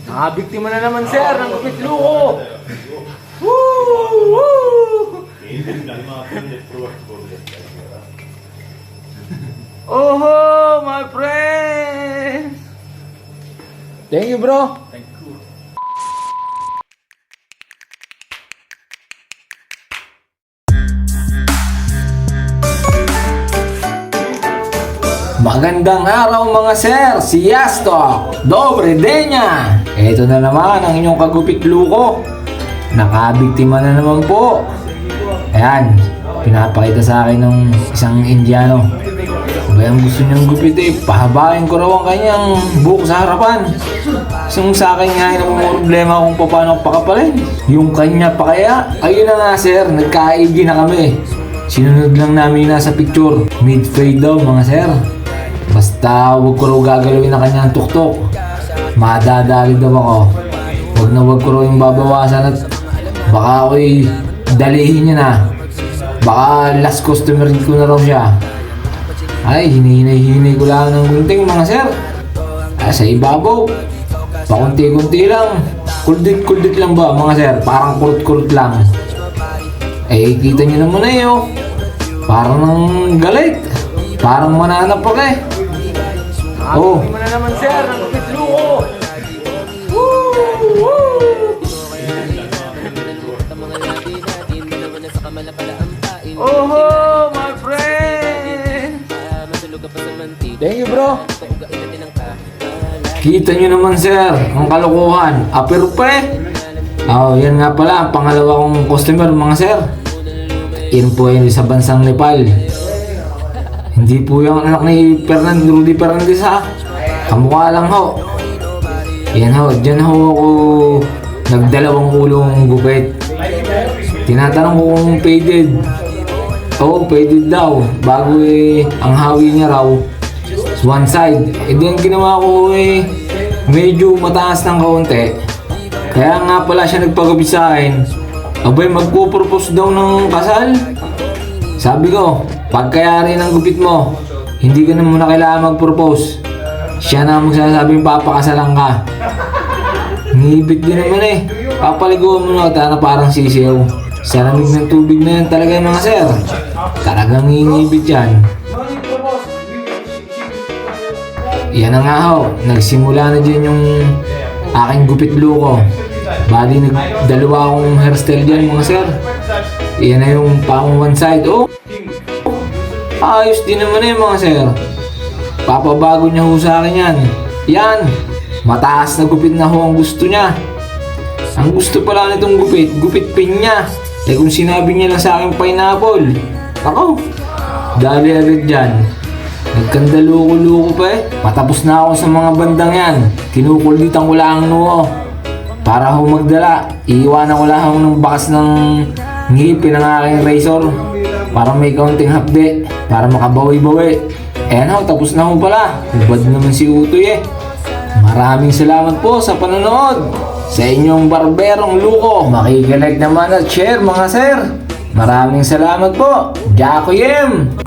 Nakabiktima na naman sir ng gupit luko. Woo! Woo! Oho, my friend! Thank you, bro. Thank you. Magandang araw mga sir, si Yasto. Dobre Denya. Ito na naman ang inyong kagupit luko. Nakabiktima na naman po. Ayan, pinapakita sa akin ng isang Indiano. Kung ang gusto niyang gupit pahabain ko raw ang kanyang buhok sa harapan. Isang sa akin nga yung problema kung paano pakapalin. Yung kanya pa kaya, ayun na nga sir, nagka-IG na kami. Sinunod lang namin nasa picture. Mid-fade daw mga sir. Basta huwag ko raw gagalawin na kanyang tuktok. Madadali daw ako. Huwag ko raw yung babawasan at baka ako'y dalihin niya na. Baka last customer ko na raw siya. Ay, hinihinay ko lang ng gunting mga sir. Sa ibabaw, pakunti-kunti lang. Kuldit lang ba mga sir? Parang kurut-kurut lang. Kita nyo naman oh. Parang nang galit. Parang mananap pa Oh. Mo na naman sir, ang gupit luko. Oho, my friend. Thank you, bro. Kita nyo naman sir, ang kalokohan. Aper pa yan nga pala, ang pangalawa kong customer mga sir. Yan po yun sa bansang Nepal. Hindi po yung anak ni Rudy Fernandez ha. Kamukha lang ho. Yan ho, dyan ho ako nagdalawang ulong gupit. Tinatanong ko kung faded. Oo, faded daw. Bago ang hawi niya raw one side. Then ginawa ko medyo mataas ng kaunti. Kaya nga pala siya nagpagupit sa akin. Abay, magpo-propose daw ng kasal. Sabi ko, pagkayari ng gupit mo, hindi ka na muna kailangan mag-propose. Siya na magsasabing papakasalan ka. Ngibit din naman Papaliguan mo na na parang sisiyaw. Sa lamig ng tubig na yan talaga yung mga sir. Talagang ngingibit yan. Yan na nga ho, nagsimula na dyan yung aking gupit luko. Bali, nagdalawa akong hairstyle dyan mga sir. Yan na yung pang one side. Oh! Ayos din naman mga sir. Papabago niya ho sa akin yan. Yan! Mataas na gupit na ho ang gusto niya. Ang gusto pala nitong gupit pin niya. Kung sinabi niya lang sa akin pineapple, ako, dali agad dyan. Nagkandaluko-luko pa Patapos na ako sa mga bandang yan. Kinukulitan ko lang ang noo. Para ho magdala, iiwanan ko lang ng bakas ng ngipin ng aking razor. Para may kaunting hapde, para makabawi-bawi. Ayan ho, tapos na ho pala. Ubad naman si Utoy Maraming salamat po sa panonood sa inyong barberong luko. Makikilike naman at share mga sir. Maraming salamat po. Jakoyem!